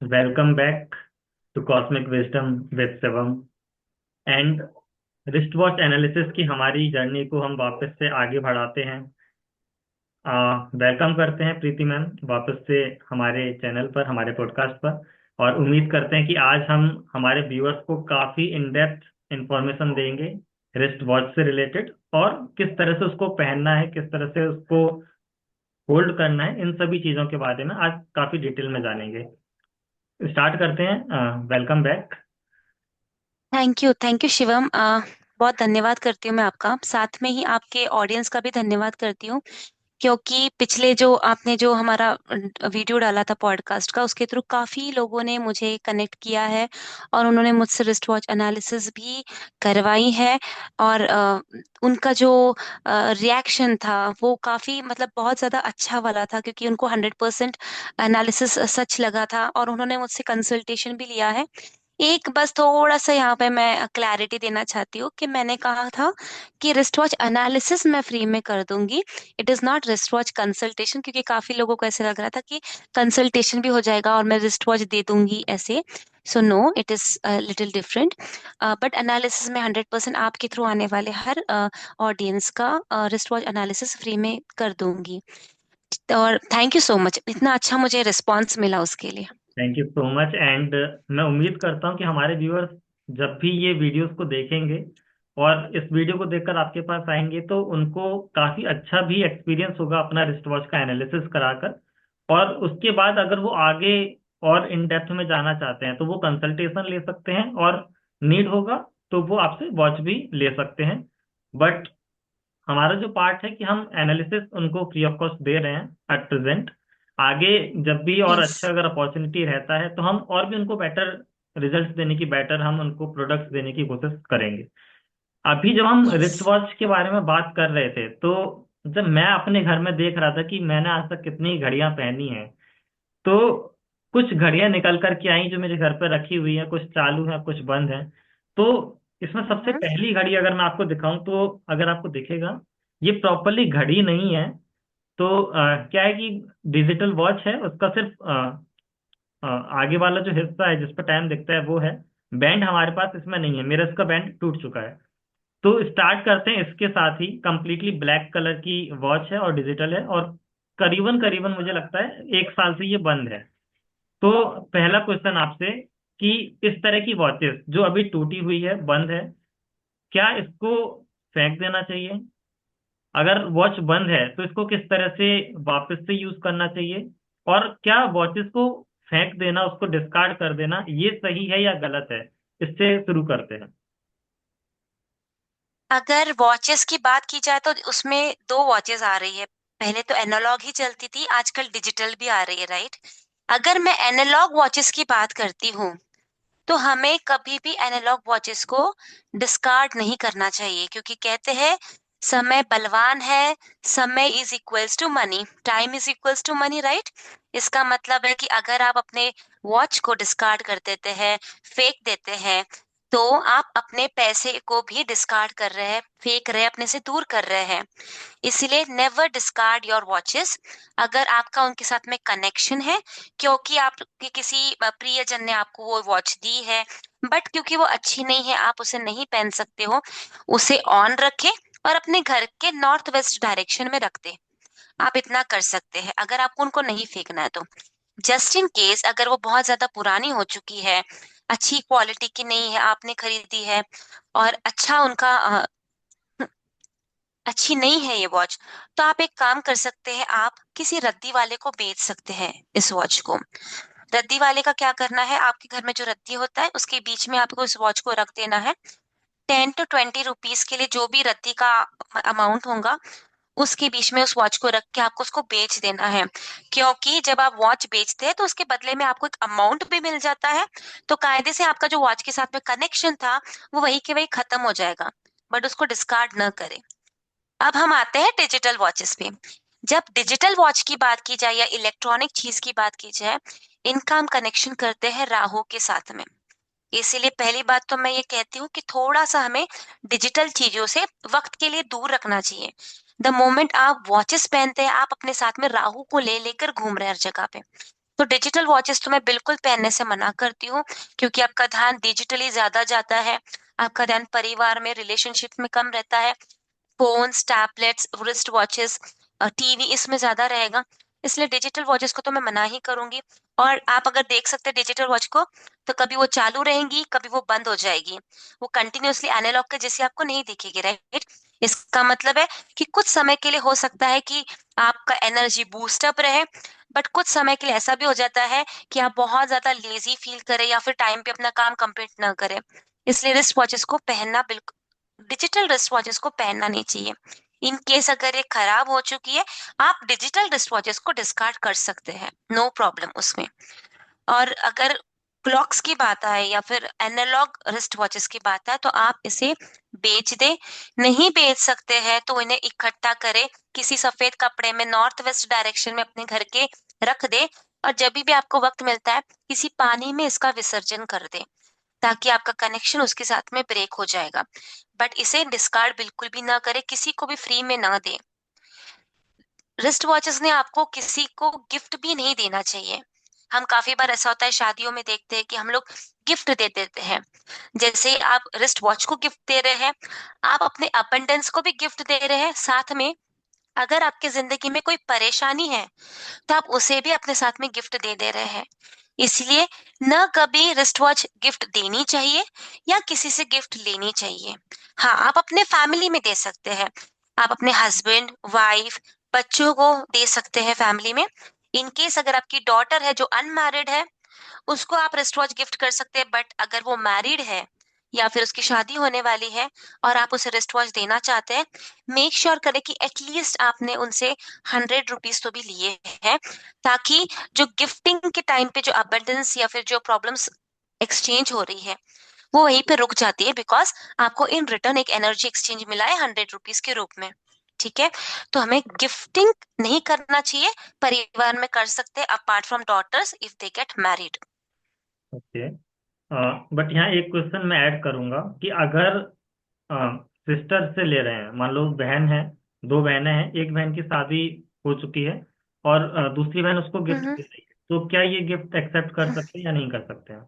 Welcome back to Cosmic Wisdom with Shivam and wrist watch analysis की हमारी journey को हम वापस से आगे बढ़ाते हैं। वेलकम करते हैं प्रीति मैम वापस से हमारे चैनल पर, हमारे पॉडकास्ट पर। और उम्मीद करते हैं कि आज हम हमारे व्यूअर्स को काफ़ी इन डेप्थ इंफॉर्मेशन देंगे रिस्ट वॉच से रिलेटेड, और किस तरह से उसको पहनना है, किस तरह से उसको होल्ड करना है, इन सभी चीज़ों के बारे में आज काफ़ी डिटेल में जानेंगे। स्टार्ट करते हैं। Welcome back. Thank you Shivam. बहुत धन्यवाद करती हूँ मैं आपका, साथ में ही आपके ऑडियंस का भी धन्यवाद करती हूँ, क्योंकि पिछले जो आपने जो हमारा वीडियो डाला था पॉडकास्ट का, उसके थ्रू काफी लोगों ने मुझे कनेक्ट किया है और उन्होंने मुझसे रिस्ट वॉच एनालिसिस भी करवाई है। और उनका जो रिएक्शन था वो काफी, मतलब बहुत ज्यादा अच्छा वाला था, क्योंकि उनको 100% एनालिसिस सच लगा था और उन्होंने मुझसे कंसल्टेशन भी लिया है। एक बस थोड़ा सा यहाँ पे मैं क्लैरिटी देना चाहती हूँ कि मैंने कहा था कि रिस्ट वॉच एनालिसिस मैं फ्री में कर दूंगी, it is not wrist watch consultation, क्योंकि काफी लोगों को ऐसे लग रहा था कि कंसल्टेशन भी हो जाएगा और मैं रिस्ट वॉच दे दूंगी ऐसे। So no, it is little different. But analysis में 100% आपके थ्रू आने वाले हर ऑडियंस का रिस्ट वॉच एनालिसिस फ्री में कर दूंगी। और थैंक यू सो मच, इतना अच्छा मुझे रिस्पॉन्स मिला उसके लिए। Thank you so much. And मैं उम्मीद करता हूँ कि हमारे व्यूअर्स जब भी ये वीडियोस को देखेंगे और इस वीडियो को देखकर आपके पास आएंगे तो उनको काफ़ी अच्छा भी एक्सपीरियंस होगा अपना रिस्ट वॉच का एनालिसिस कराकर। और उसके बाद अगर वो आगे और इन डेप्थ में जाना चाहते हैं तो वो कंसल्टेशन ले सकते हैं, और नीड होगा तो वो आपसे वॉच भी ले सकते हैं। बट हमारा जो पार्ट है कि हम एनालिसिस उनको फ्री ऑफ कॉस्ट दे रहे हैं एट प्रेजेंट। आगे जब भी और यस। अच्छा अगर अपॉर्चुनिटी रहता है तो हम और भी उनको बेटर रिजल्ट्स देने की, बेटर हम उनको प्रोडक्ट्स देने की कोशिश करेंगे। अभी जब हम यस। रिस्ट वॉच के बारे में बात कर रहे थे तो जब मैं अपने घर में देख रहा था कि मैंने आज तक कितनी घड़ियां पहनी हैं, तो कुछ घड़ियां निकल कर के आई जो मेरे घर पर रखी हुई है, कुछ चालू है कुछ बंद है। तो इसमें सबसे हम्म। पहली घड़ी अगर मैं आपको दिखाऊं तो अगर आपको दिखेगा, ये प्रॉपरली घड़ी नहीं है। तो क्या है कि डिजिटल वॉच है, उसका सिर्फ आगे वाला जो हिस्सा है जिस पर टाइम दिखता है वो है। बैंड हमारे पास इसमें नहीं है, मेरा इसका बैंड टूट चुका है। तो स्टार्ट करते हैं इसके साथ ही। कंप्लीटली ब्लैक कलर की वॉच है और डिजिटल है, और करीबन करीबन मुझे लगता है 1 साल से ये बंद है। तो पहला क्वेश्चन आपसे कि इस तरह की वॉचेस जो अभी टूटी हुई है, बंद है, क्या इसको फेंक देना चाहिए? अगर वॉच बंद है तो इसको किस तरह से वापस से यूज करना चाहिए? और क्या वॉचेस को फेंक देना, उसको डिस्कार्ड कर देना, ये सही है या गलत है? इससे शुरू करते हैं। अगर वॉचेस की बात की जाए तो उसमें दो वॉचेस आ रही है। पहले तो एनालॉग ही चलती थी, आजकल डिजिटल भी आ रही है, राइट? अगर मैं एनालॉग वॉचेस की बात करती हूँ, तो हमें कभी भी एनालॉग वॉचेस को डिस्कार्ड नहीं करना चाहिए, क्योंकि कहते हैं समय बलवान है, समय is equals to money, time is equals to money, right? इसका मतलब है कि अगर आप अपने वॉच को डिस्कार्ड कर देते हैं, फेंक देते हैं, तो आप अपने पैसे को भी डिस्कार्ड कर रहे हैं, फेंक रहे हैं, अपने से दूर कर रहे हैं। इसलिए नेवर डिस्कार्ड योर वॉचेस। अगर आपका उनके साथ में कनेक्शन है, क्योंकि आपके किसी प्रियजन ने आपको वो वॉच दी है, बट क्योंकि वो अच्छी नहीं है, आप उसे नहीं पहन सकते हो, उसे ऑन रखें और अपने घर के नॉर्थ वेस्ट डायरेक्शन में रख दें। आप इतना कर सकते हैं अगर आपको उनको नहीं फेंकना है तो। जस्ट इन केस अगर वो बहुत ज्यादा पुरानी हो चुकी है, अच्छी क्वालिटी की नहीं है, आपने खरीदी है और अच्छा उनका अच्छी नहीं है ये वॉच, तो आप एक काम कर सकते हैं, आप किसी रद्दी वाले को बेच सकते हैं इस वॉच को। रद्दी वाले का क्या करना है, आपके घर में जो रद्दी होता है उसके बीच में आपको इस वॉच को रख देना है। 10 to 20 रुपीज के लिए जो भी रद्दी का अमाउंट होगा, उसके बीच में उस वॉच को रख के आपको उसको बेच देना है। क्योंकि जब आप वॉच बेचते हैं तो उसके बदले में आपको एक अमाउंट भी मिल जाता है, तो कायदे से आपका जो वॉच के साथ में कनेक्शन था वो वही के वही खत्म हो जाएगा। बट उसको डिस्कार्ड न करें। अब हम आते हैं डिजिटल वॉचेस पे। जब डिजिटल वॉच की बात की जाए या इलेक्ट्रॉनिक चीज की बात की जाए, इनका हम कनेक्शन करते हैं राहु के साथ में। इसीलिए पहली बात तो मैं ये कहती हूँ कि थोड़ा सा हमें डिजिटल चीजों से वक्त के लिए दूर रखना चाहिए। द मोमेंट आप वॉचेस पहनते हैं, आप अपने साथ में राहु को ले लेकर घूम रहे हैं हर जगह पे। तो डिजिटल वॉचेस तो मैं बिल्कुल पहनने से मना करती हूँ, क्योंकि आपका ध्यान डिजिटली ज्यादा जाता है, आपका ध्यान परिवार में, रिलेशनशिप में कम रहता है। Phones, tablets, wrist watches, TV, इसमें ज्यादा रहेगा। इसलिए डिजिटल वॉचेस को तो मैं मना ही करूंगी। और आप अगर देख सकते हैं डिजिटल वॉच को, तो कभी वो चालू रहेंगी, कभी वो बंद हो जाएगी। वो कंटिन्यूअसली एनालॉग के जैसे आपको नहीं दिखेगी, राइट। इसका मतलब है कि कुछ समय के लिए हो सकता है कि आपका एनर्जी बूस्ट अप रहे, बट कुछ समय के लिए ऐसा भी हो जाता है कि आप बहुत ज्यादा लेजी फील करें या फिर टाइम पे अपना काम कंप्लीट ना करें। इसलिए रिस्ट वॉचेस को पहनना बिल्कुल, डिजिटल रिस्ट वॉचेस को पहनना नहीं चाहिए। इन केस अगर ये खराब हो चुकी है, आप डिजिटल रिस्ट वॉचेस को डिस्कार्ड कर सकते हैं, नो प्रॉब्लम उसमें। और अगर क्लॉक्स की बात आए या फिर एनालॉग रिस्ट वॉचेस की बात आए, तो आप इसे बेच दे। नहीं बेच सकते हैं तो इन्हें इकट्ठा करें, किसी सफेद कपड़े में नॉर्थ वेस्ट डायरेक्शन में अपने घर के रख दे, और जब भी आपको वक्त मिलता है किसी पानी में इसका विसर्जन कर दे, ताकि आपका कनेक्शन उसके साथ में ब्रेक हो जाएगा। बट इसे डिस्कार्ड बिल्कुल भी ना करें, किसी को भी फ्री में ना दे। रिस्ट वॉचेस ने आपको किसी को गिफ्ट भी नहीं देना चाहिए। हम काफी बार ऐसा होता है शादियों में देखते हैं कि हम लोग गिफ्ट दे देते हैं। जैसे आप रिस्ट वॉच को गिफ्ट दे रहे हैं, आप अपने अबंडेंस को भी गिफ्ट दे रहे हैं साथ में। अगर आपकी जिंदगी में कोई परेशानी है, तो आप उसे भी अपने साथ में गिफ्ट दे दे रहे हैं। इसलिए न कभी रिस्ट वॉच गिफ्ट देनी चाहिए या किसी से गिफ्ट लेनी चाहिए। हाँ, आप अपने फैमिली में दे सकते हैं, आप अपने हस्बैंड, वाइफ, बच्चों को दे सकते हैं फैमिली में। इन केस अगर आपकी डॉटर है जो अनमैरिड है, उसको आप रिस्ट वॉच गिफ्ट कर सकते हैं। बट अगर वो मैरिड है या फिर उसकी शादी होने वाली है और आप उसे रिस्ट वॉच देना चाहते हैं, मेक श्योर करें कि एटलीस्ट आपने उनसे 100 रुपीज तो भी लिए हैं, ताकि जो गिफ्टिंग के टाइम पे जो अबंडेंस या फिर जो प्रॉब्लम्स एक्सचेंज हो रही है, वो वहीं पे रुक जाती है, बिकॉज आपको इन रिटर्न एक एनर्जी एक्सचेंज मिला है 100 रुपीज के रूप में। ठीक है। तो हमें गिफ्टिंग नहीं करना चाहिए, परिवार में कर सकते हैं, apart from daughters if they get married. Okay. But यहाँ एक क्वेश्चन मैं ऐड करूंगा कि अगर सिस्टर से ले रहे हैं, मान लो बहन है, दो बहनें हैं, एक बहन की शादी हो चुकी है और दूसरी बहन उसको गिफ्ट हम्म। दे रही है, तो क्या ये गिफ्ट एक्सेप्ट कर सकते हैं या नहीं कर सकते हैं?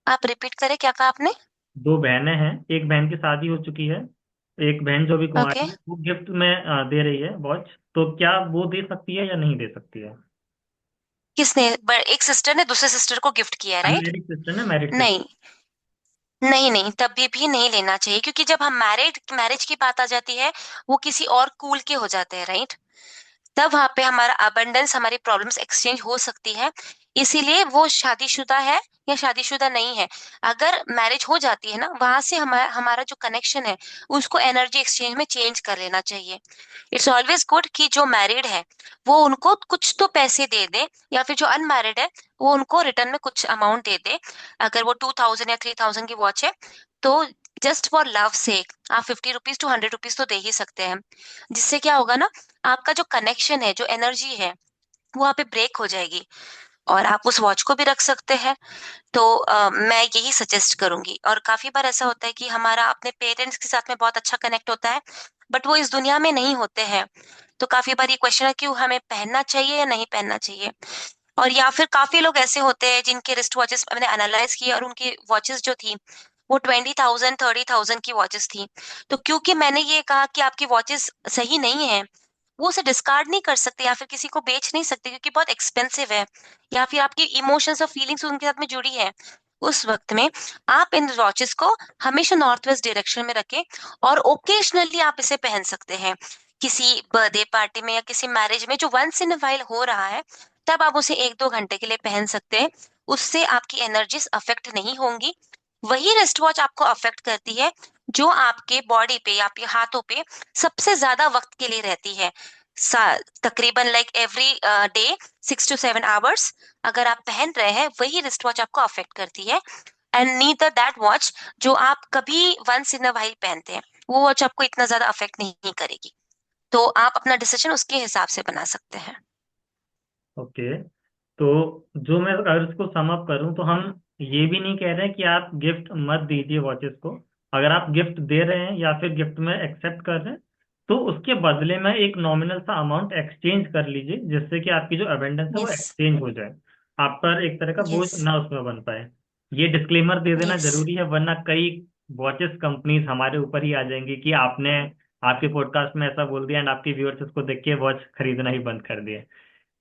आप रिपीट करें, क्या कहा आपने? दो बहनें हैं, एक बहन की शादी हो चुकी है, एक बहन जो भी ओके। कुंवारी है वो गिफ्ट में दे रही है वॉच, तो क्या वो दे सकती है या नहीं दे सकती है? किसने? एक सिस्टर ने दूसरे सिस्टर को गिफ्ट किया, राइट? अनमेरिड सिस्टर है, मैरिड सिस्टर? नहीं, नहीं, नहीं, तभी भी नहीं लेना चाहिए, क्योंकि जब हम मैरिज की बात आ जाती है, वो किसी और कूल के हो जाते हैं, राइट। तब वहां पे हमारा अबंडेंस, हमारी प्रॉब्लम्स एक्सचेंज हो सकती है। इसीलिए वो शादीशुदा है या शादीशुदा नहीं है, अगर मैरिज हो जाती है ना, वहां से हमारा हमारा जो कनेक्शन है, उसको एनर्जी एक्सचेंज में चेंज कर लेना चाहिए। इट्स ऑलवेज गुड कि जो मैरिड है वो उनको कुछ तो पैसे दे दे, या फिर जो अनमैरिड है वो उनको रिटर्न में कुछ अमाउंट दे दे। अगर वो 2000 या 3000 की वॉच है, तो जस्ट फॉर लव सेक आप 50 रुपीज टू 100 रुपीज तो दे ही सकते हैं। जिससे क्या होगा ना, आपका जो कनेक्शन है, जो एनर्जी है, वो वहाँ पे ब्रेक हो जाएगी, और आप उस वॉच को भी रख सकते हैं। तो मैं यही सजेस्ट करूंगी। और काफी बार ऐसा होता है कि हमारा अपने पेरेंट्स के साथ में बहुत अच्छा कनेक्ट होता है, बट वो इस दुनिया में नहीं होते हैं। तो काफी बार ये क्वेश्चन है कि वो हमें पहनना चाहिए या नहीं पहनना चाहिए। और या फिर काफी लोग ऐसे होते हैं जिनके रिस्ट वॉचेस मैंने एनालाइज किए, और उनकी वॉचेस जो थी वो 20,000 30,000 की वॉचेस थी। तो क्योंकि मैंने ये कहा कि आपकी वॉचेस सही नहीं है, वो उसे डिस्कार्ड नहीं कर सकते या फिर किसी को बेच नहीं सकते, क्योंकि बहुत एक्सपेंसिव है, या फिर आपकी इमोशंस और फीलिंग्स उनके साथ में जुड़ी है। उस वक्त में आप इन वॉचेस को हमेशा नॉर्थ वेस्ट डायरेक्शन में रखें, और ओकेजनली आप इसे पहन सकते हैं, किसी बर्थडे पार्टी में या किसी मैरिज में जो वंस इन वाइल हो रहा है, तब आप उसे 1-2 घंटे के लिए पहन सकते हैं। उससे आपकी एनर्जीज अफेक्ट नहीं होंगी। वही रिस्ट वॉच आपको अफेक्ट करती है जो आपके बॉडी पे या आपके हाथों पे सबसे ज्यादा वक्त के लिए रहती है। तकरीबन like every day 6 to 7 hours अगर आप पहन रहे हैं, वही रिस्ट वॉच आपको अफेक्ट करती है। एंड नीदर दैट वॉच जो आप कभी वंस इन अ वाइल पहनते हैं, वो वॉच आपको इतना ज्यादा अफेक्ट नहीं करेगी। तो आप अपना डिसीजन उसके हिसाब से बना सकते हैं। ओके। तो जो मैं अगर इसको सम अप करूं तो हम ये भी नहीं कह रहे हैं कि आप गिफ्ट मत दीजिए वॉचेस को। अगर आप गिफ्ट दे रहे हैं या फिर गिफ्ट में एक्सेप्ट कर रहे हैं, तो उसके बदले में एक नॉमिनल सा अमाउंट एक्सचेंज कर लीजिए, जिससे कि आपकी जो अबेंडेंस है वो यस। एक्सचेंज हो जाए, आप पर एक तरह का बोझ यस। ना उसमें बन पाए। ये डिस्क्लेमर दे देना यस। जरूरी है, वरना कई वॉचेस कंपनीज हमारे ऊपर ही आ जाएंगी कि आपने आपके पॉडकास्ट में ऐसा बोल दिया एंड आपके व्यूअर्स इसको देख के वॉच खरीदना ही बंद कर दिए।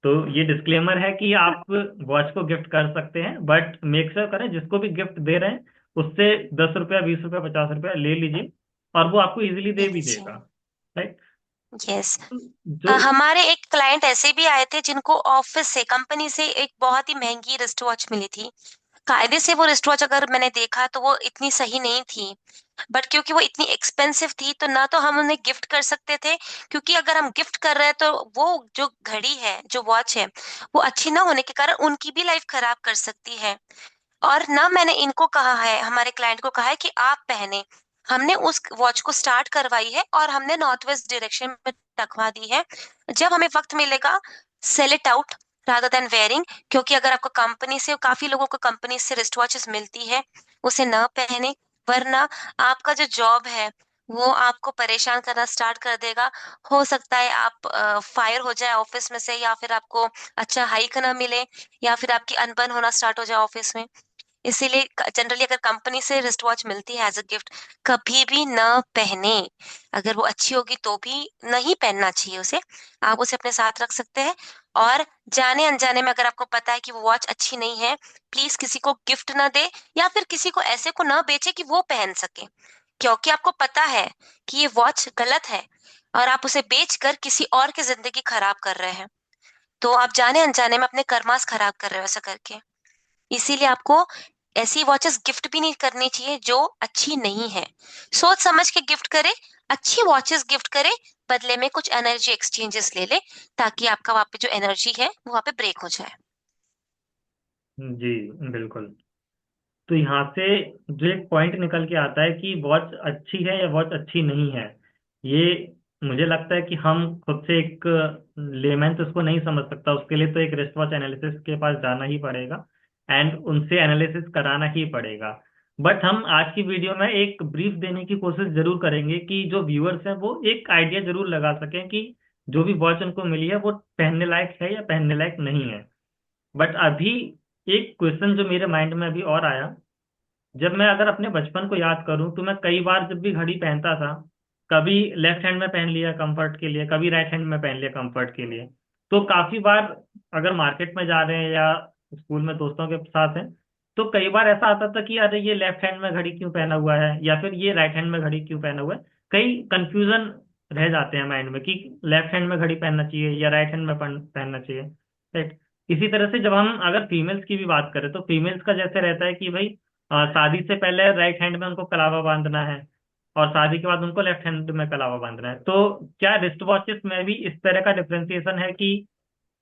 तो ये डिस्क्लेमर है कि आप वॉच को गिफ्ट कर सकते हैं, बट मेक श्योर करें जिसको भी गिफ्ट दे रहे हैं उससे 10 रुपया, 20 रुपया, 50 रुपया ले लीजिए, और वो आपको इजीली ले दे भी लीजिए। देगा। राइट। यस। जो हमारे एक क्लाइंट ऐसे भी आए थे जिनको ऑफिस से, कंपनी से एक बहुत ही महंगी रिस्ट वॉच मिली थी। कायदे से वो रिस्ट वॉच अगर मैंने देखा तो वो इतनी सही नहीं थी, बट क्योंकि वो इतनी एक्सपेंसिव थी तो ना तो हम उन्हें गिफ्ट कर सकते थे, क्योंकि अगर हम गिफ्ट कर रहे हैं तो वो जो घड़ी है, जो वॉच है, वो अच्छी ना होने के कारण उनकी भी लाइफ खराब कर सकती है। और ना मैंने इनको कहा है, हमारे क्लाइंट को कहा है कि आप पहने। हमने उस वॉच को स्टार्ट करवाई है और हमने नॉर्थ वेस्ट डायरेक्शन में रखवा दी है। जब हमें वक्त मिलेगा, sell it out rather than wearing. क्योंकि अगर आपको कंपनी से, काफी लोगों को कंपनी से रिस्ट वॉचेस मिलती है, उसे न पहने, वरना आपका जो जॉब है वो आपको परेशान करना स्टार्ट कर देगा। हो सकता है आप फायर हो जाए ऑफिस में से, या फिर आपको अच्छा हाइक ना मिले, या फिर आपकी अनबन होना स्टार्ट हो जाए ऑफिस में। इसीलिए जनरली अगर कंपनी से रिस्ट वॉच मिलती है एज अ गिफ्ट, कभी भी न पहने। अगर वो अच्छी होगी तो भी नहीं पहनना चाहिए उसे। आप उसे अपने साथ रख सकते हैं। और जाने अनजाने में अगर आपको पता है कि वो वॉच अच्छी नहीं है, प्लीज किसी को गिफ्ट ना दे, या फिर किसी को ऐसे को ना बेचे कि वो पहन सके। क्योंकि आपको पता है कि ये वॉच गलत है, और आप उसे बेचकर किसी और की जिंदगी खराब कर रहे हैं। तो आप जाने अनजाने में अपने कर्मास खराब कर रहे हो ऐसा करके। इसीलिए आपको ऐसी वॉचेस गिफ्ट भी नहीं करनी चाहिए जो अच्छी नहीं है। सोच समझ के गिफ्ट करे, अच्छी वॉचेस गिफ्ट करे, बदले में कुछ एनर्जी एक्सचेंजेस ले ले, ताकि आपका वहां पे जो एनर्जी है वो वहां पे ब्रेक हो जाए। जी बिल्कुल। तो यहाँ से जो एक पॉइंट निकल के आता है कि वॉच अच्छी है या वॉच अच्छी नहीं है, ये मुझे लगता है कि हम खुद से एक लेमैन तो उसको नहीं समझ सकता, उसके लिए तो एक रिस्ट वॉच एनालिसिस के पास जाना ही पड़ेगा एंड उनसे एनालिसिस कराना ही पड़ेगा। बट हम आज की वीडियो में एक ब्रीफ देने की कोशिश जरूर करेंगे कि जो व्यूअर्स हैं वो एक आइडिया जरूर लगा सकें कि जो भी वॉच उनको मिली है वो पहनने लायक है या पहनने लायक नहीं है। बट अभी एक क्वेश्चन जो मेरे माइंड में अभी और आया, जब मैं अगर अपने बचपन को याद करूं तो मैं कई बार जब भी घड़ी पहनता था, कभी लेफ्ट हैंड में पहन लिया कंफर्ट के लिए, कभी राइट हैंड में पहन लिया कंफर्ट के लिए। तो काफी बार अगर मार्केट में जा रहे हैं या स्कूल में दोस्तों के साथ हैं, तो कई बार ऐसा आता था कि अरे ये लेफ्ट हैंड में घड़ी क्यों पहना हुआ है, या फिर ये राइट हैंड में घड़ी क्यों पहना हुआ है। कई कंफ्यूजन रह जाते हैं माइंड में कि लेफ्ट हैंड में घड़ी पहनना चाहिए या राइट हैंड में पहनना चाहिए। राइट। इसी तरह से जब हम अगर फीमेल्स की भी बात करें तो फीमेल्स का जैसे रहता है कि भाई शादी से पहले राइट हैंड में उनको कलावा बांधना है, और शादी के बाद उनको लेफ्ट हैंड में कलावा बांधना है। तो क्या रिस्ट वॉचेस में भी इस तरह का डिफरेंशिएशन है कि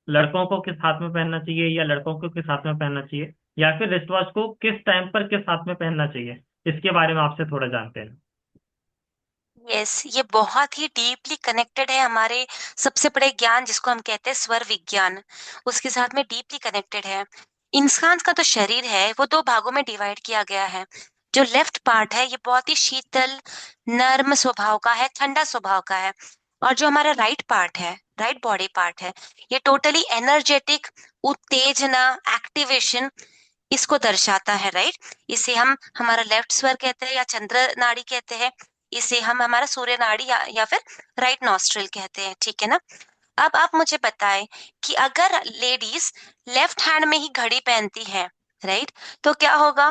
लड़कों को किस हाथ में पहनना चाहिए या लड़कों को किस हाथ में पहनना चाहिए, या फिर रिस्ट वॉच को किस टाइम पर किस हाथ में पहनना चाहिए? इसके बारे में आपसे थोड़ा जानते हैं। यस, ये बहुत ही डीपली कनेक्टेड है हमारे सबसे बड़े ज्ञान जिसको हम कहते हैं स्वर विज्ञान, उसके साथ में डीपली कनेक्टेड है। इंसान का जो शरीर है वो दो भागों में डिवाइड किया गया है। जो लेफ्ट पार्ट है ये बहुत ही शीतल, नर्म स्वभाव का है, ठंडा स्वभाव का है। और जो हमारा राइट पार्ट है, राइट बॉडी पार्ट है, ये टोटली एनर्जेटिक, उत्तेजना, एक्टिवेशन, इसको दर्शाता है, राइट। इसे हम हमारा लेफ्ट स्वर कहते हैं या चंद्र नाड़ी कहते हैं। इसे हम हमारा सूर्य नाड़ी या फिर राइट नॉस्ट्रिल कहते हैं, ठीक है ना। अब आप मुझे बताएं कि अगर लेडीज लेफ्ट हैंड में ही घड़ी पहनती है, राइट, तो क्या होगा?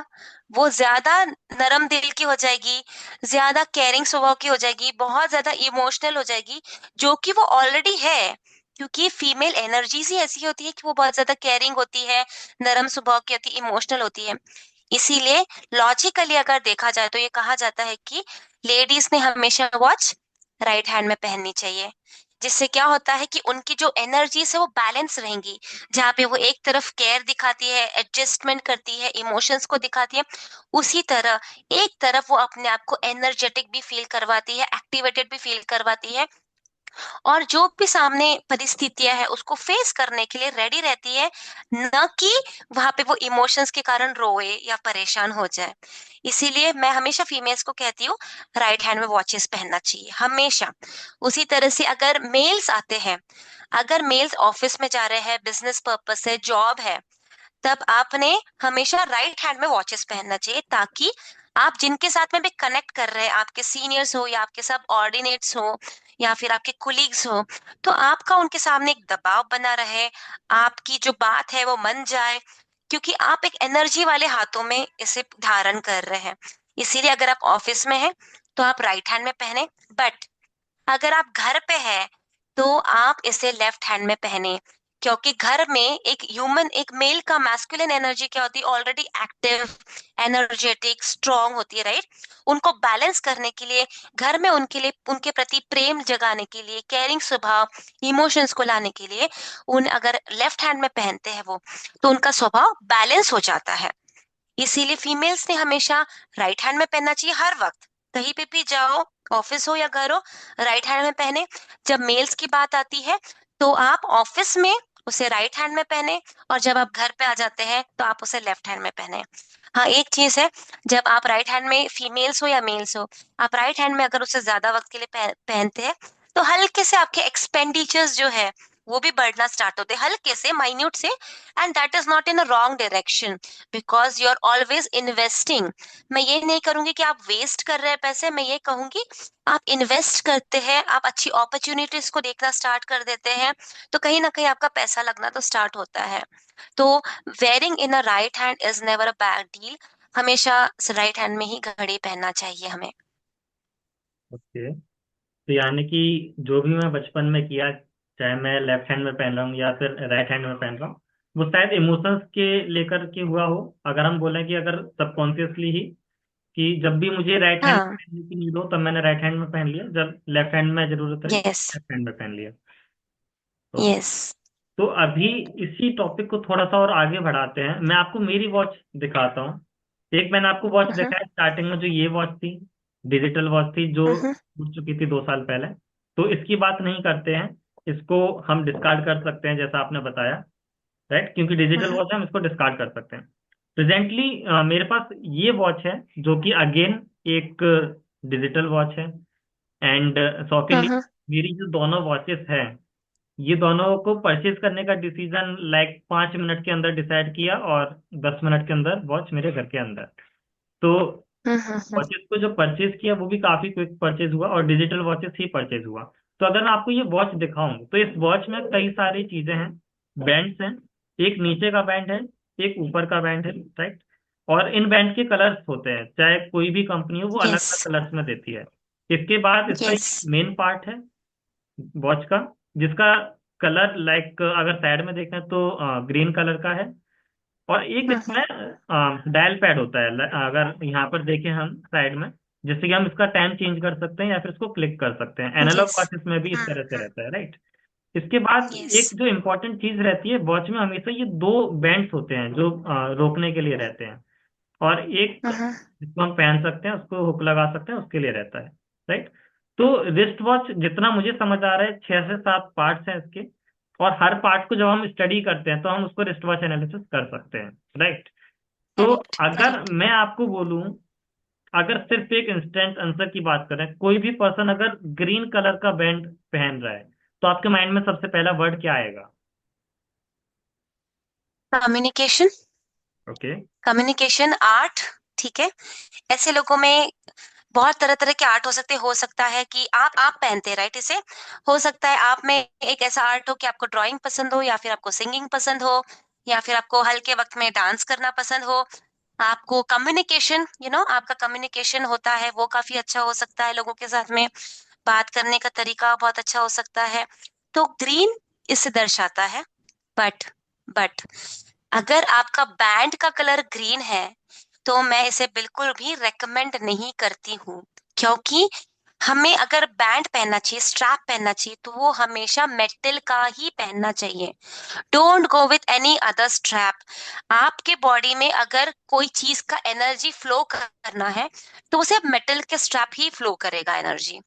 वो ज्यादा नरम दिल की हो जाएगी, ज्यादा केयरिंग स्वभाव की हो जाएगी, बहुत ज्यादा इमोशनल हो जाएगी, जो कि वो ऑलरेडी है। क्योंकि फीमेल एनर्जीज ही ऐसी होती है कि वो बहुत ज्यादा केयरिंग होती है, नरम स्वभाव की होती है, इमोशनल होती है। इसीलिए लॉजिकली अगर देखा जाए तो ये कहा जाता है कि लेडीज ने हमेशा वॉच राइट हैंड में पहननी चाहिए। जिससे क्या होता है कि उनकी जो एनर्जीज है वो बैलेंस रहेंगी। जहाँ पे वो एक तरफ केयर दिखाती है, एडजस्टमेंट करती है, इमोशंस को दिखाती है, उसी तरह एक तरफ वो अपने आप को एनर्जेटिक भी फील करवाती है, एक्टिवेटेड भी फील करवाती है। और जो भी सामने परिस्थितियां है उसको फेस करने के लिए रेडी रहती है, न कि वहां पे वो इमोशंस के कारण रोए या परेशान हो जाए। इसीलिए मैं हमेशा फीमेल्स को कहती हूँ राइट हैंड में वॉचेस पहनना चाहिए हमेशा। उसी तरह से अगर मेल्स आते हैं, अगर मेल्स ऑफिस में जा रहे हैं, बिजनेस पर्पस से जॉब है, तब आपने हमेशा राइट हैंड में वॉचेस पहनना चाहिए, ताकि आप जिनके साथ में भी कनेक्ट कर रहे हैं, आपके सीनियर्स हो या आपके सब ऑर्डिनेट्स हो या फिर आपके कुलीग्स हो, तो आपका उनके सामने एक दबाव बना रहे, आपकी जो बात है वो मन जाए, क्योंकि आप एक एनर्जी वाले हाथों में इसे धारण कर रहे हैं। इसीलिए अगर आप ऑफिस में हैं तो आप राइट हैंड में पहने, बट अगर आप घर पे हैं तो आप इसे लेफ्ट हैंड में पहने, क्योंकि घर में एक ह्यूमन, एक मेल का मैस्कुलिन एनर्जी क्या होती है, ऑलरेडी एक्टिव, एनर्जेटिक, स्ट्रांग होती है, राइट। उनको बैलेंस करने के लिए, घर में उनके लिए, उनके प्रति प्रेम जगाने के लिए, केयरिंग स्वभाव, इमोशंस को लाने के लिए, उन अगर लेफ्ट हैंड में पहनते हैं वो, तो उनका स्वभाव बैलेंस हो जाता है। इसीलिए फीमेल्स ने हमेशा राइट हैंड में पहनना चाहिए हर वक्त, कहीं पे भी जाओ, ऑफिस हो या घर हो, राइट हैंड में पहने। जब मेल्स की बात आती है तो आप ऑफिस में उसे राइट हैंड में पहने, और जब आप घर पे आ जाते हैं तो आप उसे लेफ्ट हैंड में पहने। हाँ, एक चीज है, जब आप राइट हैंड में, फीमेल्स हो या मेल्स हो, आप राइट हैंड में अगर उसे ज्यादा वक्त के लिए पहनते हैं, तो हल्के से आपके एक्सपेंडिचर्स जो है वो भी बढ़ना स्टार्ट होते हैं, हल्के से, माइन्यूट से। And that is not in a wrong direction, because you are always investing. मैं ये नहीं करूंगी कि आप वेस्ट कर रहे हैं पैसे, मैं ये कहूंगी आप इन्वेस्ट करते हैं, आप अच्छी अपॉर्चुनिटीज को देखना स्टार्ट कर देते हैं, तो कहीं ना कहीं आपका पैसा लगना तो स्टार्ट होता है। तो wearing in a right hand is never a bad deal. हमेशा राइट हैंड में ही घड़ी पहनना चाहिए हमें। ओके। तो यानी कि जो भी मैं बचपन में किया, चाहे मैं लेफ्ट हैंड में पहन रहा हूँ या फिर राइट हैंड में पहन रहा हूँ, वो शायद इमोशंस के लेकर के हुआ हो। अगर हम बोलें कि अगर सबकॉन्शियसली ही, कि जब भी मुझे राइट हैंड में हाँ। पहनने की नीड हो तब मैंने राइट हैंड में पहन लिया, जब लेफ्ट हैंड में जरूरत रही यस। लेफ्ट हैंड में पहन लिया। तो यस। तो अभी इसी टॉपिक को थोड़ा सा और आगे बढ़ाते हैं। मैं आपको मेरी वॉच दिखाता हूँ। एक मैंने आपको वॉच हम्म। दिखाया स्टार्टिंग में, जो ये वॉच थी, डिजिटल वॉच थी, जो हम्म। छूट चुकी थी 2 साल पहले। तो इसकी बात नहीं करते हैं, इसको हम डिस्कार्ड कर सकते हैं जैसा आपने बताया, राइट, क्योंकि डिजिटल हम्म। वॉच है, हम इसको डिस्कार्ड कर सकते हैं। प्रेजेंटली मेरे पास ये वॉच है, जो कि अगेन एक डिजिटल वॉच है। एंड शॉकिंगली, हम्म। मेरी जो दोनों वॉचेस हैं, ये दोनों को परचेज करने का डिसीजन लाइक 5 मिनट के अंदर डिसाइड किया, और 10 मिनट के अंदर वॉच मेरे घर के अंदर। तो हम्म। वॉचेस को जो परचेज किया वो भी काफी क्विक परचेज हुआ, और डिजिटल वॉचेस ही परचेज हुआ। तो अगर मैं आपको ये वॉच दिखाऊं, तो इस वॉच में कई सारी चीजें हैं, बैंड्स हैं। एक नीचे का बैंड है, एक ऊपर का बैंड है, राइट। और इन बैंड के कलर्स होते हैं, चाहे कोई भी कंपनी हो वो अलग यस। अलग कलर्स में देती है। इसके बाद इसका यस। एक मेन पार्ट है वॉच का, जिसका कलर लाइक अगर साइड में देखें तो ग्रीन कलर का है। और एक हम्म। इसमें डायल पैड होता है, अगर यहाँ पर देखें हम साइड में, जिससे कि हम इसका टाइम चेंज कर सकते हैं या फिर इसको क्लिक कर सकते हैं। Analogue yes. वॉचेस में भी इस तरह से रहता है, राइट। इसके बाद यस। एक जो इम्पोर्टेंट चीज रहती है वॉच में, हमेशा ये दो बैंड्स होते हैं जो रोकने के लिए रहते हैं। और एक हम्म। जिसको हम पहन सकते हैं, उसको हुक लगा सकते हैं, उसके लिए रहता है, राइट। तो रिस्ट वॉच जितना मुझे समझ आ रहा है, 6 से 7 पार्ट्स हैं इसके। और हर पार्ट को जब हम स्टडी करते हैं तो हम उसको रिस्ट वॉच एनालिसिस कर सकते हैं, राइट। तो करेक्ट। अगर करेक्ट। मैं आपको बोलूं, अगर सिर्फ एक इंस्टेंट आंसर की बात करें, कोई भी पर्सन अगर ग्रीन कलर का बैंड पहन रहा है, तो आपके माइंड में सबसे पहला वर्ड क्या आएगा? कम्युनिकेशन। ओके। Communication, art. ठीक है। ऐसे लोगों में बहुत तरह तरह के आर्ट हो सकता है कि आप पहनते हैं, राइट, इसे। हो सकता है आप में एक ऐसा आर्ट हो कि आपको ड्राइंग पसंद हो, या फिर आपको सिंगिंग पसंद हो, या फिर आपको हल्के वक्त में डांस करना पसंद हो। आपको कम्युनिकेशन, आपका कम्युनिकेशन होता है वो काफी अच्छा हो सकता है, लोगों के साथ में बात करने का तरीका बहुत अच्छा हो सकता है। तो ग्रीन इसे दर्शाता है। बट बट अगर आपका बैंड का कलर ग्रीन है, तो मैं इसे बिल्कुल भी रेकमेंड नहीं करती हूँ, क्योंकि हमें अगर बैंड पहनना चाहिए, स्ट्रैप पहनना चाहिए, तो वो हमेशा मेटल का ही पहनना चाहिए। Don't go with any other strap. आपके बॉडी में अगर कोई चीज का एनर्जी फ्लो करना है, तो उसे मेटल के स्ट्रैप ही फ्लो करेगा एनर्जी।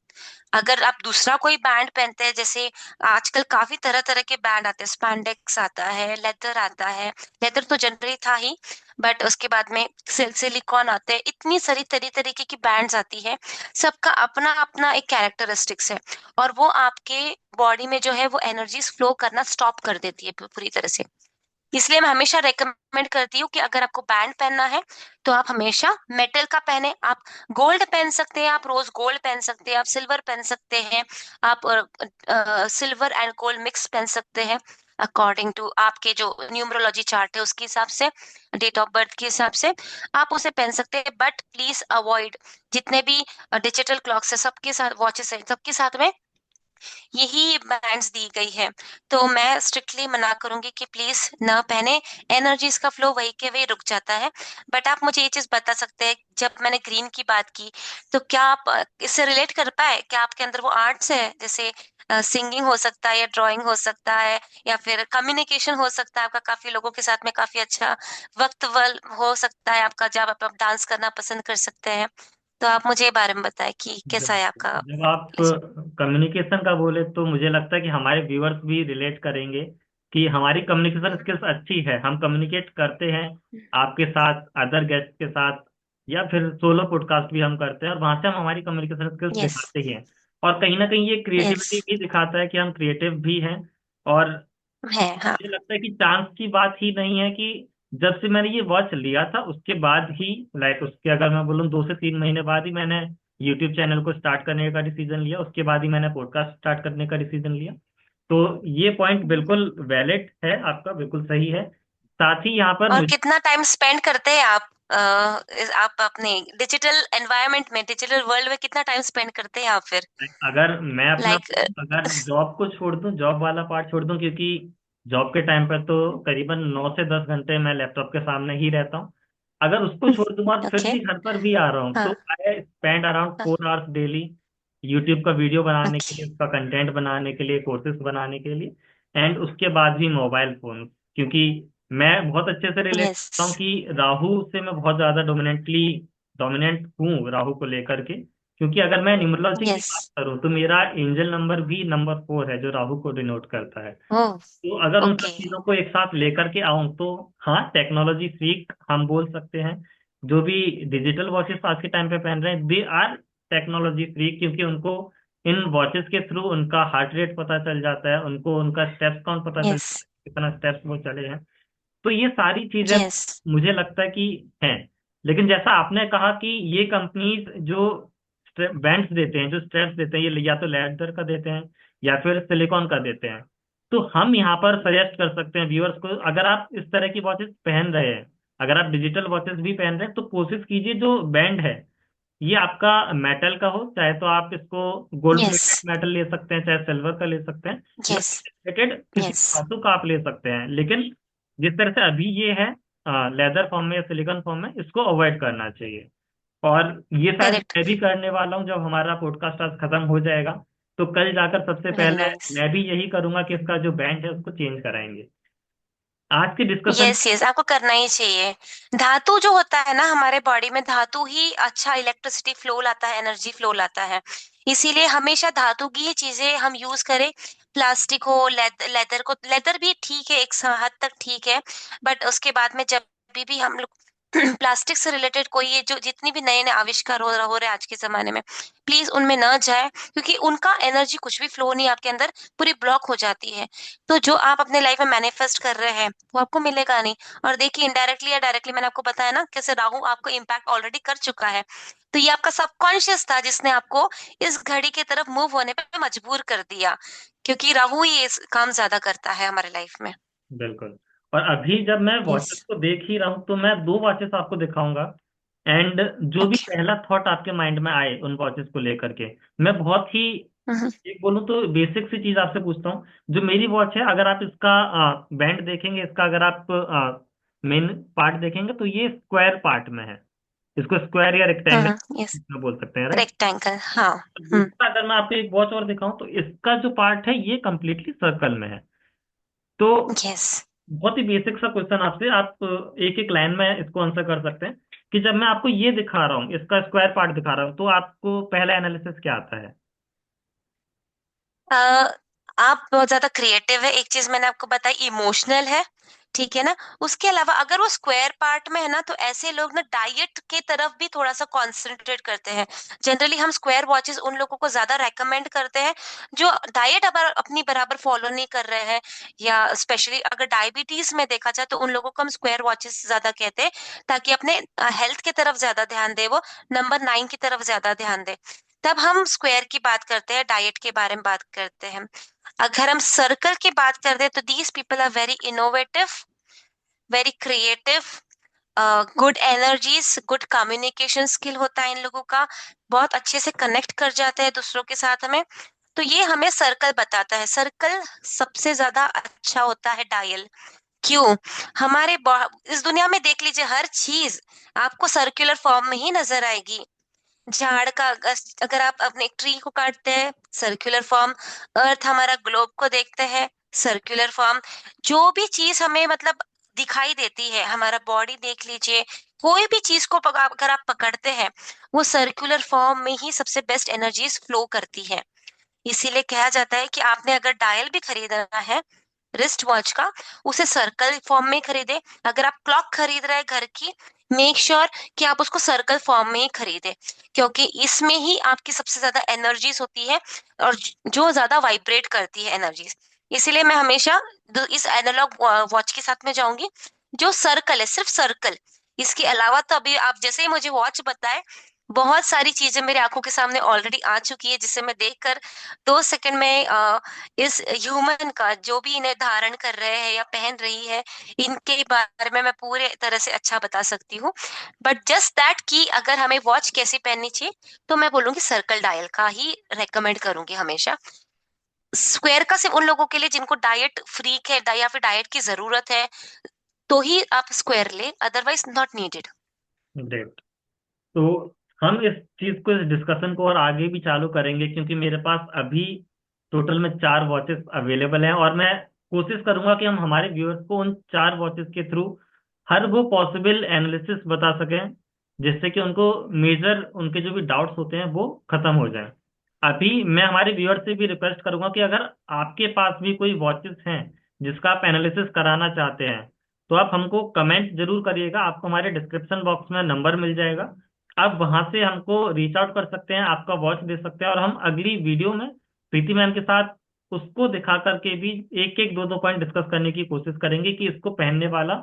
अगर आप दूसरा कोई बैंड पहनते हैं, जैसे आजकल काफी तरह तरह के बैंड आते हैं, स्पैंडेक्स आता है, लेदर आता है। लेदर तो जनरली था ही, बट उसके बाद में सिलिकॉन आते हैं, इतनी सारी तरीके की बैंड्स आती है। सबका अपना अपना एक कैरेक्टरिस्टिक्स है, और वो आपके बॉडी में जो है वो एनर्जीज फ्लो करना स्टॉप कर देती है पूरी तरह से। इसलिए मैं हमेशा रेकमेंड करती हूँ कि अगर आपको बैंड पहनना है तो आप हमेशा मेटल का पहने। आप गोल्ड पहन सकते हैं, आप रोज गोल्ड पहन सकते हैं, आप सिल्वर पहन सकते हैं, आप सिल्वर एंड गोल्ड मिक्स पहन सकते हैं, अकॉर्डिंग टू आपके जो न्यूमरोलॉजी चार्ट है उसके हिसाब से, डेट ऑफ बर्थ के हिसाब से आप उसे पहन सकते हैं। बट प्लीज अवॉइड जितने भी डिजिटल क्लॉक्स है, सबके साथ वॉचेस है, सबके साथ में यही बैंड्स दी गई है। तो मैं स्ट्रिक्टली मना करूंगी कि प्लीज ना पहने, एनर्जीज का फ्लो वही के वही रुक जाता है। बट आप मुझे ये चीज बता सकते हैं, जब मैंने ग्रीन की बात की, तो क्या आप इससे रिलेट कर पाए? क्या आपके अंदर वो आर्ट्स है, जैसे सिंगिंग हो सकता है, या ड्राइंग हो सकता है, या फिर कम्युनिकेशन हो सकता है आपका काफी लोगों के साथ में, काफी अच्छा वक्त वल हो सकता है आपका, जब आप डांस करना पसंद कर सकते हैं। तो आप मुझे ये बारे में बताएं कि कैसा जब है आपका। जब आप कम्युनिकेशन का बोले तो मुझे लगता है कि हमारे व्यूअर्स भी रिलेट करेंगे कि हमारी कम्युनिकेशन स्किल्स अच्छी है, हम कम्युनिकेट करते हैं आपके साथ, अदर गेस्ट के साथ, या फिर सोलो पॉडकास्ट भी हम करते हैं, और वहां से हम हमारी कम्युनिकेशन स्किल्स यस। दिखाते ही हैं। और कहीं ना कहीं ये यस। क्रिएटिविटी भी दिखाता है कि हम क्रिएटिव भी हैं। और है, हाँ। मुझे लगता है कि चांस की बात ही नहीं है कि जब से मैंने ये वॉच लिया था उसके बाद ही, लाइक उसके अगर मैं बोलूँ 2 से 3 महीने बाद ही मैंने यूट्यूब चैनल को स्टार्ट करने का डिसीजन लिया, उसके बाद ही मैंने पॉडकास्ट स्टार्ट करने का डिसीजन लिया। तो ये पॉइंट बिल्कुल वैलिड है आपका, बिल्कुल सही है। साथ ही यहाँ पर और मुझे, कितना टाइम स्पेंड करते हैं आप आप अपने डिजिटल एनवायरनमेंट में, डिजिटल वर्ल्ड में कितना टाइम स्पेंड करते हैं आप फिर? अगर मैं अपना लाइक। अगर जॉब को छोड़ दूं, जॉब वाला पार्ट छोड़ दूं, क्योंकि जॉब के टाइम पर तो करीबन 9 से 10 घंटे मैं लैपटॉप के सामने ही रहता हूं। अगर उसको छोड़ दूं और फिर ओके। भी घर पर भी आ रहा हूं, तो हाँ। आई स्पेंड अराउंड हाँ। 4 आवर्स डेली यूट्यूब का वीडियो बनाने के ओके। लिए, उसका कंटेंट बनाने के लिए, कोर्सेज बनाने के लिए, एंड उसके बाद भी मोबाइल फोन। क्योंकि मैं बहुत अच्छे से रिलेट यस। करता हूँ कि राहु से मैं बहुत ज्यादा डोमिनेंट हूँ राहु को लेकर के। क्योंकि अगर मैं न्यूमरोलॉजी की यस। बात करूँ तो मेरा एंजल नंबर भी नंबर 4 है, जो राहु को डिनोट करता है। ओह। तो अगर उन सब ओके। चीजों को एक साथ लेकर के आऊं तो हाँ, टेक्नोलॉजी फ्रीक हम बोल सकते हैं। जो भी डिजिटल वॉचेस आज के टाइम पे पहन रहे हैं, दे आर टेक्नोलॉजी फ्रीक, क्योंकि उनको इन वॉचेस के थ्रू उनका हार्ट रेट पता चल जाता है, उनको उनका स्टेप्स काउंट पता चल यस। जाता है, कितना स्टेप्स वो चले हैं। तो ये सारी चीजें यस। मुझे लगता है कि हैं। लेकिन जैसा आपने कहा कि ये कंपनीज जो बैंड्स देते हैं, जो स्ट्रैप्स देते हैं, ये या तो लेदर का देते हैं या फिर सिलिकॉन का देते हैं। तो हम यहाँ पर सजेस्ट कर सकते हैं व्यूअर्स को, अगर आप इस तरह की वॉचेस पहन रहे हैं, अगर आप डिजिटल वॉचेस भी पहन रहे हैं, तो कोशिश कीजिए जो बैंड है ये आपका मेटल का हो। चाहे तो आप इसको गोल्ड यस। प्लेटेड मेटल ले सकते हैं, चाहे सिल्वर का ले सकते हैं, या यस। प्लेटेड किसी यस। धातु का आप ले सकते हैं। लेकिन जिस तरह से अभी ये है लेदर फॉर्म में या सिलिकॉन फॉर्म में, इसको अवॉइड करना चाहिए। और ये शायद करेक्ट। मैं भी करने वाला हूँ, जब हमारा पॉडकास्ट आज खत्म हो जाएगा तो कल जाकर सबसे वेरी पहले नाइस। मैं भी यही करूंगा कि इसका जो बैंड है उसको चेंज कराएंगे। आज के डिस्कशन। यस। यस, आपको करना ही चाहिए। धातु जो होता है ना हमारे बॉडी में, धातु ही अच्छा इलेक्ट्रिसिटी फ्लो लाता है, एनर्जी फ्लो लाता है। इसीलिए हमेशा धातु की ही चीजें हम यूज करें। प्लास्टिक हो, लेदर को, लेदर भी ठीक है, एक हद तक ठीक है। बट उसके बाद में जब भी हम लोग प्लास्टिक से रिलेटेड कोई ये जो जितनी भी नए नए आविष्कार हो रहे हैं आज के जमाने में, प्लीज उनमें न जाए, क्योंकि उनका एनर्जी कुछ भी फ्लो नहीं, आपके अंदर पूरी ब्लॉक हो जाती है। तो जो आप अपने लाइफ में मैनिफेस्ट कर रहे हैं वो आपको मिलेगा नहीं। और देखिए, इनडायरेक्टली या डायरेक्टली, मैंने आपको बताया ना कैसे राहु आपको इम्पैक्ट ऑलरेडी कर चुका है। तो ये आपका सबकॉन्शियस था जिसने आपको इस घड़ी की तरफ मूव होने पे मजबूर कर दिया, क्योंकि राहु ही ये काम ज्यादा करता है हमारे लाइफ में। बिल्कुल। और अभी जब मैं यस। वॉचेस को देख ही रहा हूँ तो मैं 2 वॉचेस आपको दिखाऊंगा। एंड जो भी ओके। पहला थॉट आपके माइंड में आए उन वॉचेस को लेकर के, मैं बहुत ही, एक बोलूँ तो बेसिक सी चीज आपसे पूछता हूँ। जो मेरी वॉच है, अगर आप इसका बैंड देखेंगे, इसका अगर आप मेन पार्ट देखेंगे, तो ये स्क्वायर पार्ट में है। इसको स्क्वायर या रेक्टेंगल यस। में बोल सकते हैं, राइट। रेक्टेंगल, हाँ। हम्म। दूसरा अगर मैं आपको एक वॉच और दिखाऊं तो इसका जो पार्ट है ये कंप्लीटली सर्कल में है। तो यस। बहुत ही बेसिक सा क्वेश्चन आपसे, आप एक एक लाइन में इसको आंसर कर सकते हैं कि जब मैं आपको ये दिखा रहा हूँ, इसका स्क्वायर पार्ट दिखा रहा हूँ, तो आपको पहला एनालिसिस क्या आता है? अ, आप बहुत ज्यादा क्रिएटिव है। एक चीज मैंने आपको बताई, इमोशनल है, ठीक है ना। उसके अलावा अगर वो स्क्वायर पार्ट में है ना, तो ऐसे लोग ना डाइट के तरफ भी थोड़ा सा कॉन्सेंट्रेट करते हैं। जनरली हम स्क्वायर वॉचेस उन लोगों को ज्यादा रेकमेंड करते हैं जो डाइट अब अपनी बराबर फॉलो नहीं कर रहे हैं, या स्पेशली अगर डायबिटीज में देखा जाए तो उन लोगों को हम स्क्वायर वॉचेस ज्यादा कहते हैं, ताकि अपने हेल्थ की तरफ ज्यादा ध्यान दे, वो नंबर 9 की तरफ ज्यादा ध्यान दे। तब हम स्क्वायर की बात करते हैं, डाइट के बारे में बात करते हैं। अगर हम सर्कल की बात करते हैं तो these people are very innovative, very creative, good energies, good communication skill होता है इन लोगों का, बहुत अच्छे से कनेक्ट कर जाते हैं दूसरों के साथ में। तो ये हमें सर्कल बताता है। सर्कल सबसे ज्यादा अच्छा होता है डायल। क्यों? इस दुनिया में देख लीजिए, हर चीज आपको सर्कुलर फॉर्म में ही नजर आएगी। झाड़ का अगर आप अपने एक ट्री को काटते हैं, सर्कुलर फॉर्म। अर्थ हमारा ग्लोब को देखते हैं, सर्कुलर फॉर्म। जो भी चीज हमें मतलब दिखाई देती है, हमारा बॉडी देख लीजिए, कोई भी चीज को अगर आप पकड़ते हैं, वो सर्कुलर फॉर्म में ही सबसे बेस्ट एनर्जीज फ्लो करती है। इसीलिए कहा जाता है कि आपने अगर डायल भी खरीदना है रिस्ट वॉच का, उसे सर्कल फॉर्म में खरीदे। अगर आप क्लॉक खरीद रहे हैं घर की, मेक श्योर कि आप उसको सर्कल फॉर्म में ही खरीदे, क्योंकि इसमें ही आपकी सबसे ज्यादा एनर्जीज होती है, और जो ज्यादा वाइब्रेट करती है एनर्जीज। इसीलिए मैं हमेशा इस एनालॉग वॉच के साथ में जाऊंगी जो सर्कल है, सिर्फ सर्कल। इसके अलावा तो अभी आप जैसे ही मुझे वॉच बताए, बहुत सारी चीजें मेरी आंखों के सामने ऑलरेडी आ चुकी है, जिसे मैं देखकर 2 सेकंड में इस ह्यूमन का जो भी इन्हें धारण कर रहे हैं या पहन रही है, इनके बारे में मैं पूरे तरह से अच्छा बता सकती हूँ। बट जस्ट दैट कि अगर हमें वॉच कैसी पहननी चाहिए, तो मैं बोलूंगी सर्कल डायल का ही रेकमेंड करूंगी हमेशा। स्क्वायर का सिर्फ उन लोगों के लिए जिनको डाइट फ्रीक है, या फिर डाइट की जरूरत है, तो ही आप स्क्वायर ले, अदरवाइज नॉट नीडेड। ग्रेट। तो हम इस चीज को, इस डिस्कशन को और आगे भी चालू करेंगे, क्योंकि मेरे पास अभी टोटल में 4 वॉचेस अवेलेबल हैं, और मैं कोशिश करूंगा कि हम हमारे व्यूअर्स को उन 4 वॉचेस के थ्रू हर वो पॉसिबल एनालिसिस बता सकें, जिससे कि उनको मेजर उनके जो भी डाउट्स होते हैं वो खत्म हो जाएं। अभी मैं हमारे व्यूअर्स से भी रिक्वेस्ट करूंगा कि अगर आपके पास भी कोई वॉचेस हैं जिसका आप एनालिसिस कराना चाहते हैं, तो आप हमको कमेंट जरूर करिएगा। आपको हमारे डिस्क्रिप्शन बॉक्स में नंबर मिल जाएगा, आप वहां से हमको रीच आउट कर सकते हैं, आपका वॉच दे सकते हैं, और हम अगली वीडियो में प्रीति मैम के साथ उसको दिखा करके भी एक एक दो दो पॉइंट डिस्कस करने की कोशिश करेंगे कि इसको पहनने वाला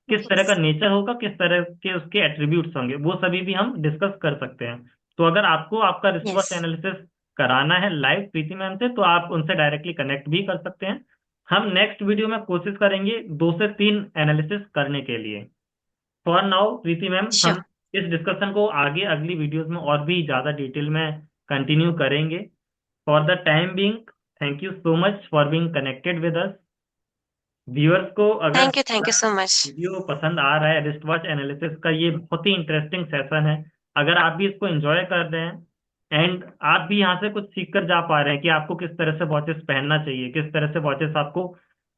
किस तरह यस। का नेचर होगा, किस तरह के उसके एट्रीब्यूट्स होंगे, वो सभी भी हम डिस्कस कर सकते हैं। तो अगर आपको आपका रिस्ट यस। वॉच एनालिसिस कराना है लाइव प्रीति मैम से, तो आप उनसे डायरेक्टली कनेक्ट भी कर सकते हैं। हम नेक्स्ट वीडियो में कोशिश करेंगे 2 से 3 एनालिसिस करने के लिए। फॉर नाउ प्रीति मैम, हम श्योर। इस डिस्कशन को आगे अगली वीडियोस में और भी ज़्यादा डिटेल में कंटिन्यू करेंगे। For the time being, thank you so much for being connected with us. Viewers को अगर thank you so much. Video पसंद आ रहा है, रिस्ट वॉच एनालिसिस का ये बहुत ही इंटरेस्टिंग सेशन है, अगर आप भी इसको एंजॉय कर रहे हैं एंड आप भी यहाँ से कुछ सीख कर जा पा रहे हैं कि आपको किस तरह से वॉचेस पहनना चाहिए, किस तरह से वॉचेस आपको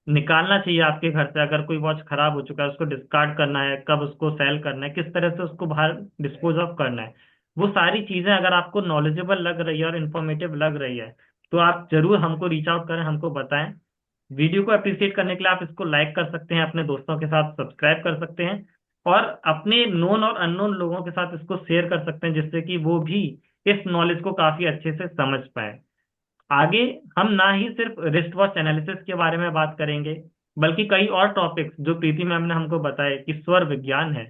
निकालना चाहिए आपके घर से, अगर कोई वॉच खराब हो चुका है उसको डिस्कार्ड करना है, कब उसको सेल करना है, किस तरह से उसको बाहर डिस्पोज ऑफ करना है, वो सारी चीजें अगर आपको नॉलेजेबल लग रही है और इन्फॉर्मेटिव लग रही है, तो आप जरूर हमको रीच आउट करें, हमको बताएं। वीडियो को अप्रिशिएट करने के लिए आप इसको लाइक कर सकते हैं, अपने दोस्तों के साथ सब्सक्राइब कर सकते हैं, और अपने नोन और अननोन लोगों के साथ इसको शेयर कर सकते हैं, जिससे कि वो भी इस नॉलेज को काफी अच्छे से समझ पाए। आगे हम ना ही सिर्फ रिस्ट वॉच एनालिसिस के बारे में बात करेंगे, बल्कि कई और टॉपिक्स जो प्रीति मैम ने हमको बताए कि स्वर विज्ञान है,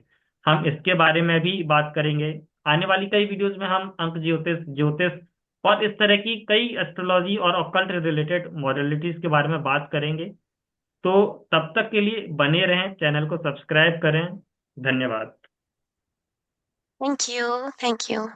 हम इसके बारे में भी बात करेंगे। आने वाली कई वीडियोस में हम अंक ज्योतिष, ज्योतिष और इस तरह की कई एस्ट्रोलॉजी और ऑकल्ट रिलेटेड मॉडलिटीज के बारे में बात करेंगे। तो तब तक के लिए बने रहें, चैनल को सब्सक्राइब करें। धन्यवाद। Thank you. Thank you.